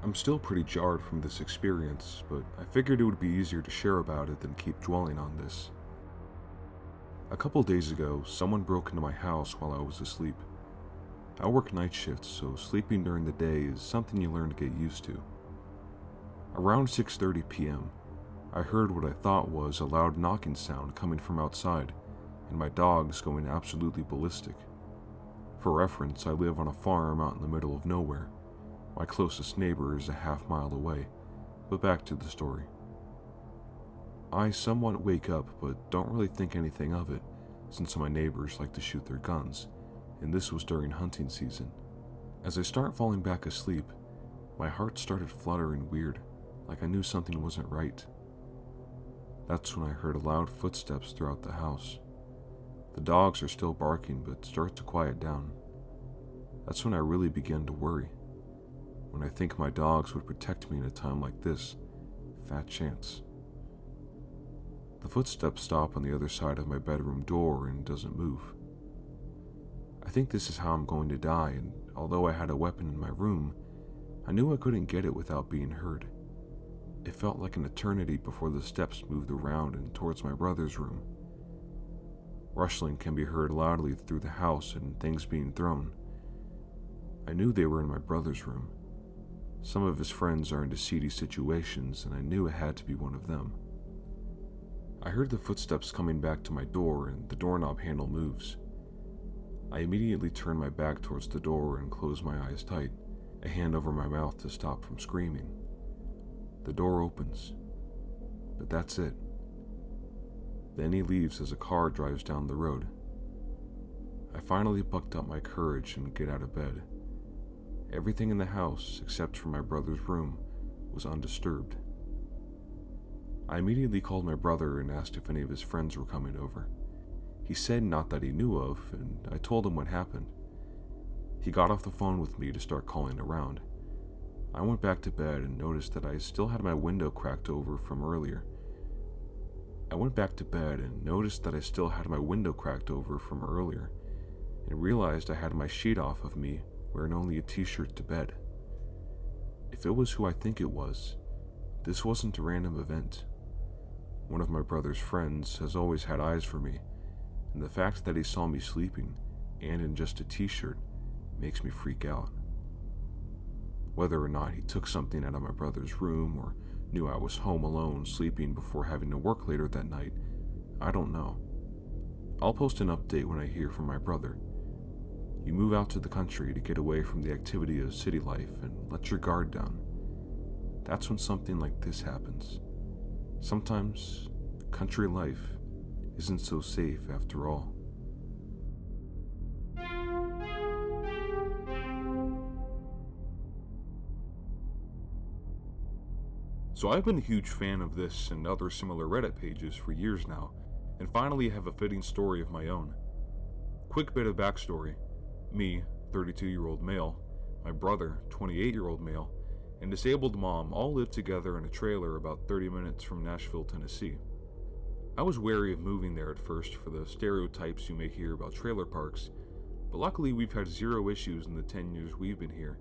I'm still pretty jarred from this experience, but I figured it would be easier to share about it than keep dwelling on this. A couple days ago, someone broke into my house while I was asleep. I work night shifts, so sleeping during the day is something you learn to get used to. Around 6:30 p.m., I heard what I thought was a loud knocking sound coming from outside, and my dogs going absolutely ballistic. For reference, I live on a farm out in the middle of nowhere. My closest neighbor is a half-mile away, but back to the story. I somewhat wake up, but don't really think anything of it, since my neighbors like to shoot their guns, and this was during hunting season. As I start falling back asleep, my heart started fluttering weird, like I knew something wasn't right. That's when I heard loud footsteps throughout the house. The dogs are still barking, but start to quiet down. That's when I really began to worry. When I think my dogs would protect me in a time like this, fat chance. The footsteps stop on the other side of my bedroom door and doesn't move. I think this is how I'm going to die, and although I had a weapon in my room, I knew I couldn't get it without being heard. It felt like an eternity before the steps moved around and towards my brother's room. Rustling can be heard loudly through the house and things being thrown. I knew they were in my brother's room. Some of his friends are into seedy situations, and I knew it had to be one of them. I heard the footsteps coming back to my door, and the doorknob handle moves. I immediately turn my back towards the door and close my eyes tight, a hand over my mouth to stop from screaming. The door opens, but that's it. Then he leaves as a car drives down the road. I finally bucked up my courage and get out of bed. Everything in the house, except for my brother's room, was undisturbed. I immediately called my brother and asked if any of his friends were coming over. He said not that he knew of, and I told him what happened. He got off the phone with me to start calling around. I went back to bed and noticed that I still had my window cracked over from earlier. And realized I had my sheet off of me, wearing only a t-shirt to bed. If it was who I think it was, this wasn't a random event. One of my brother's friends has always had eyes for me, and the fact that he saw me sleeping, and in just a t-shirt, makes me freak out. Whether or not he took something out of my brother's room or knew I was home alone sleeping before having to work later that night, I don't know. I'll post an update when I hear from my brother. You move out to the country to get away from the activity of city life and let your guard down. That's when something like this happens. Sometimes country life isn't so safe after all. So I've been a huge fan of this and other similar Reddit pages for years now, and finally have a fitting story of my own. Quick bit of backstory. Me, 32-year-old male, my brother, 28-year-old male, and disabled mom all lived together in a trailer about 30 minutes from Nashville, Tennessee. I was wary of moving there at first for the stereotypes you may hear about trailer parks, but luckily we've had zero issues in the 10 years we've been here.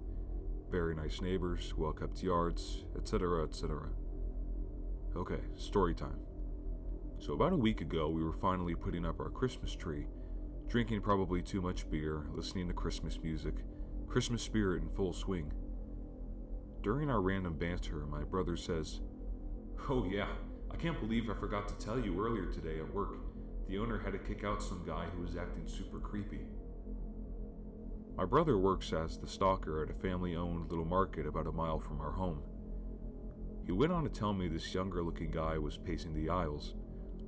Very nice neighbors, well-kept yards, etc., etc. Okay, story time. So about a week ago, we were finally putting up our Christmas tree, drinking probably too much beer, listening to Christmas music, Christmas spirit in full swing. During our random banter, my brother says, "Oh yeah, I can't believe I forgot to tell you earlier today at work. The owner had to kick out some guy who was acting super creepy." My brother works as the stalker at a family-owned little market about a mile from our home. He went on to tell me this younger-looking guy was pacing the aisles,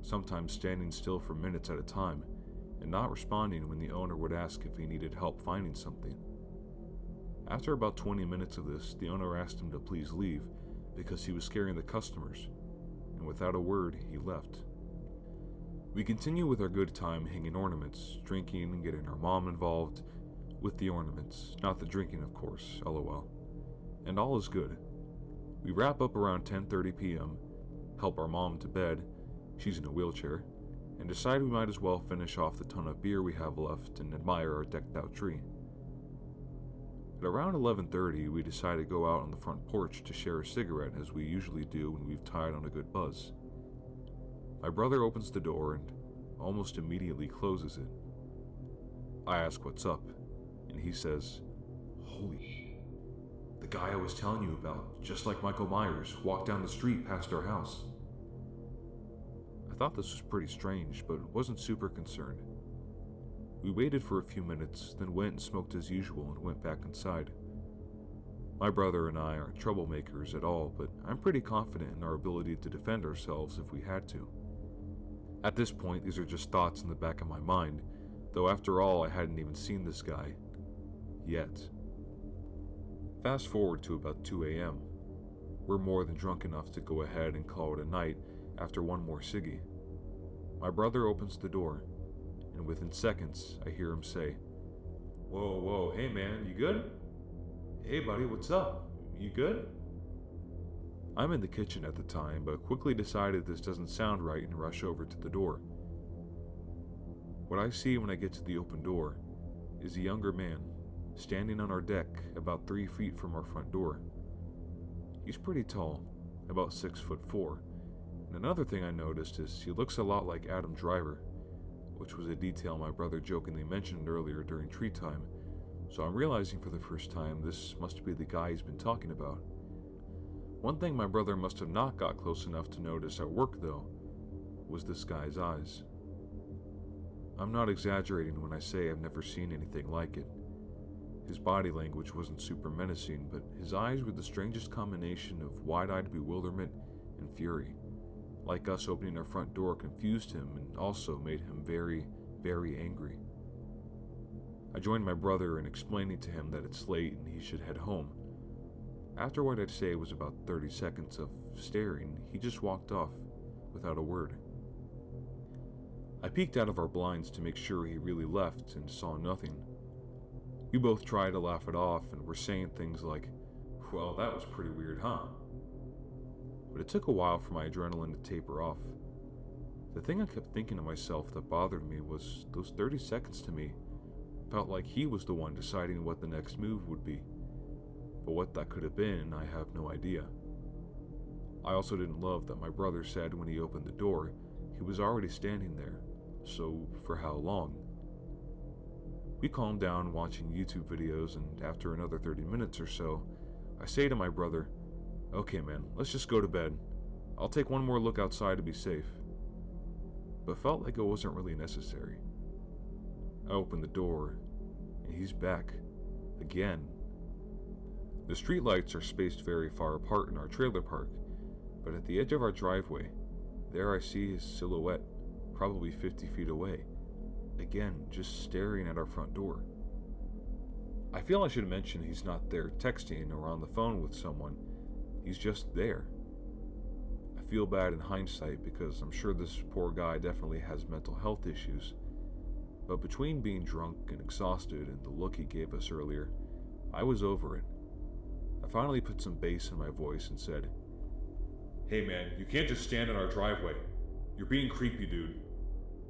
sometimes standing still for minutes at a time, and not responding when the owner would ask if he needed help finding something. After about 20 minutes of this, the owner asked him to please leave because he was scaring the customers, and without a word, he left. We continue with our good time hanging ornaments, drinking, and getting our mom involved with the ornaments, not the drinking of course, lol. And all is good. We wrap up around 10:30 p.m., help our mom to bed, she's in a wheelchair, and decide we might as well finish off the ton of beer we have left and admire our decked out tree. At around 11:30, we decide to go out on the front porch to share a cigarette as we usually do when we've tied on a good buzz. My brother opens the door and almost immediately closes it. I ask what's up, and he says, "Holy, the guy I was telling you about, just like Michael Myers, walked down the street past our house." I thought this was pretty strange, but wasn't super concerned. We waited for a few minutes, then went and smoked as usual and went back inside. My brother and I aren't troublemakers at all, but I'm pretty confident in our ability to defend ourselves if we had to. At this point, these are just thoughts in the back of my mind, though after all, I hadn't even seen this guy. Yet. Fast forward to about 2 a.m. We're more than drunk enough to go ahead and call it a night after one more ciggy. My brother opens the door, and within seconds, I hear him say, Whoa, hey man, you good? Hey buddy, what's up? You good?" I'm in the kitchen at the time, but quickly decided this doesn't sound right and rush over to the door. What I see when I get to the open door is a younger man standing on our deck about 3 feet from our front door. He's pretty tall, about 6'4", and another thing I noticed is he looks a lot like Adam Driver, which was a detail my brother jokingly mentioned earlier during tree time, so I'm realizing for the first time this must be the guy he's been talking about. One thing my brother must have not got close enough to notice at work, though, was this guy's eyes. I'm not exaggerating when I say I've never seen anything like it. His body language wasn't super menacing, but his eyes were the strangest combination of wide-eyed bewilderment and fury. Like us opening our front door confused him and also made him very, very angry. I joined my brother in explaining to him that it's late and he should head home. After what I'd say was about 30 seconds of staring, he just walked off without a word. I peeked out of our blinds to make sure he really left and saw nothing. We both tried to laugh it off and were saying things like, "Well, that was pretty weird, huh?" But it took a while for my adrenaline to taper off. The thing I kept thinking to myself that bothered me was those 30 seconds to me felt like he was the one deciding what the next move would be. But what that could have been, I have no idea. I also didn't love that my brother said when he opened the door, he was already standing there, so for how long? We calmed down watching YouTube videos, and after another 30 minutes or so, I say to my brother, "Okay man, let's just go to bed. I'll take one more look outside to be safe." But felt like it wasn't really necessary. I opened the door, and he's back. Again. The streetlights are spaced very far apart in our trailer park, but at the edge of our driveway, there I see his silhouette, probably 50 feet away, again just staring at our front door. I feel I should mention he's not there texting or on the phone with someone, he's just there. I feel bad in hindsight because I'm sure this poor guy definitely has mental health issues, but between being drunk and exhausted and the look he gave us earlier, I was over it. I finally put some bass in my voice and said, "Hey man, you can't just stand in our driveway. You're being creepy, dude.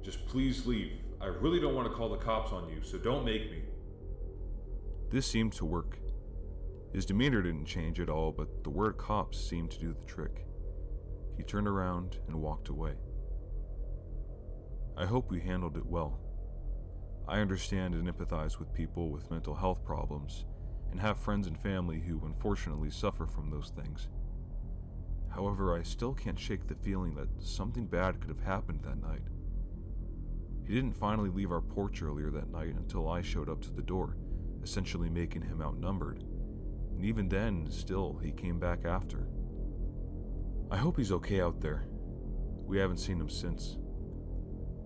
Just please leave. I really don't want to call the cops on you, so don't make me." This seemed to work. His demeanor didn't change at all, but the word cops seemed to do the trick. He turned around and walked away. I hope we handled it well. I understand and empathize with people with mental health problems, and have friends and family who unfortunately suffer from those things. However, I still can't shake the feeling that something bad could have happened that night. He didn't finally leave our porch earlier that night until I showed up to the door, essentially making him outnumbered, and even then, still, he came back after. I hope he's okay out there. We haven't seen him since.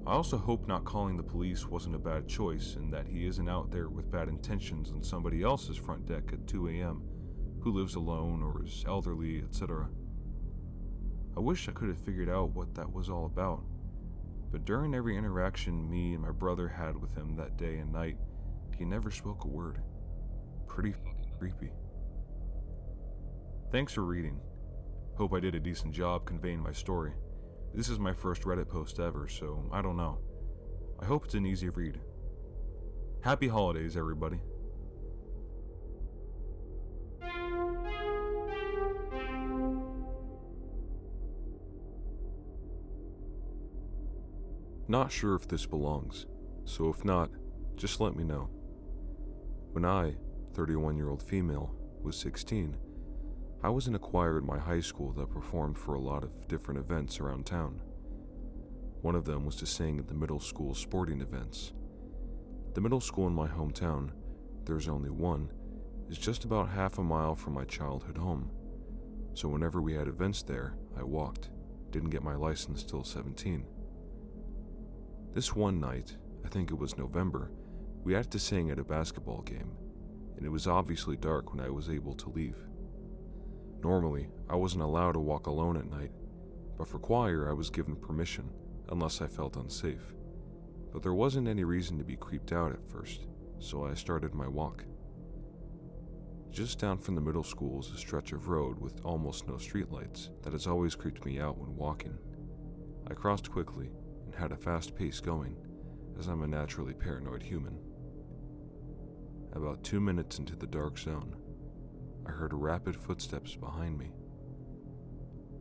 I also hope not calling the police wasn't a bad choice and that he isn't out there with bad intentions on somebody else's front deck at 2 a.m. who lives alone or is elderly, etc. I wish I could have figured out what that was all about, but during every interaction me and my brother had with him that day and night, he never spoke a word. Pretty fucking creepy. Thanks for reading. Hope I did a decent job conveying my story. This is my first Reddit post ever, so I don't know. I hope it's an easy read. Happy holidays, everybody. Not sure if this belongs, so if not, just let me know. When I, 31-year-old female, was 16, I was in a choir at my high school that performed for a lot of different events around town. One of them was to sing at the middle school sporting events. The middle school in my hometown, there's only one, is just about half a mile from my childhood home. So whenever we had events there, I walked. Didn't get my license till 17. This one night, I think it was November, we had to sing at a basketball game, and it was obviously dark when I was able to leave. Normally, I wasn't allowed to walk alone at night, but for choir I was given permission, unless I felt unsafe. But there wasn't any reason to be creeped out at first, so I started my walk. Just down from the middle school is a stretch of road with almost no streetlights that has always creeped me out when walking. I crossed quickly and had a fast pace going, as I'm a naturally paranoid human. About 2 minutes into the dark zone, I heard rapid footsteps behind me.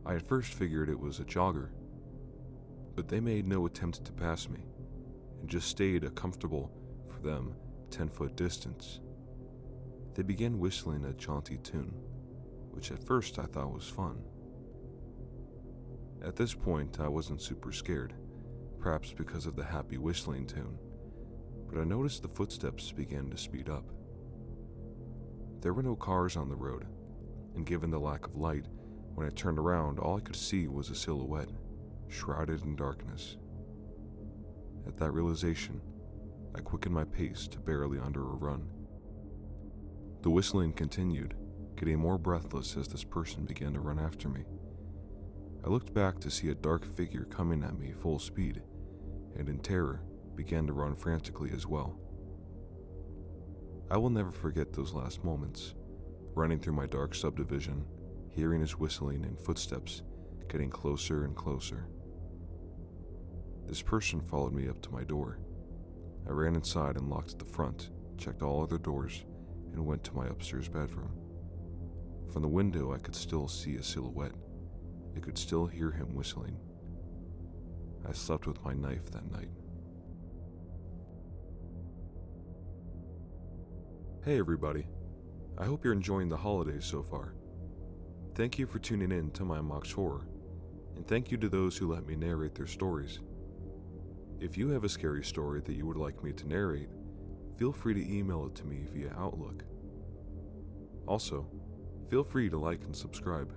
I at first figured it was a jogger, but they made no attempt to pass me and just stayed a comfortable, for them, 10-foot distance. They began whistling a jaunty tune, which at first I thought was fun. At this point, I wasn't super scared, perhaps because of the happy whistling tune, but I noticed the footsteps began to speed up. There were no cars on the road, and given the lack of light, when I turned around, all I could see was a silhouette, shrouded in darkness. At that realization, I quickened my pace to barely under a run. The whistling continued, getting more breathless as this person began to run after me. I looked back to see a dark figure coming at me full speed, and in terror, began to run frantically as well. I will never forget those last moments, running through my dark subdivision, hearing his whistling and footsteps getting closer and closer. This person followed me up to my door. I ran inside and locked the front, checked all other doors, and went to my upstairs bedroom. From the window, I could still see a silhouette. I could still hear him whistling. I slept with my knife that night. Hey everybody, I hope you're enjoying the holidays so far. Thank you for tuning in to my Mox Horror, and thank you to those who let me narrate their stories. If you have a scary story that you would like me to narrate, feel free to email it to me via Outlook. Also, feel free to like and subscribe.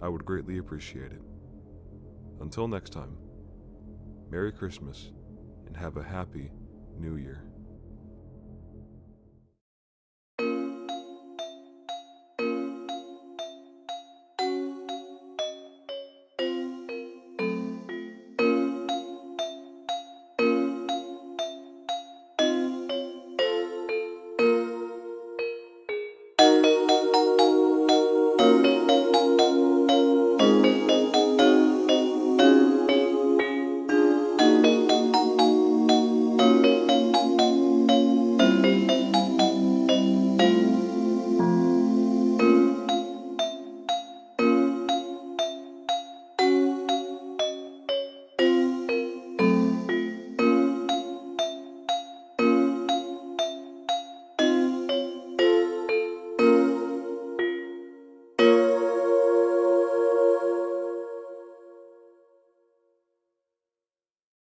I would greatly appreciate it. Until next time, Merry Christmas and have a happy New Year.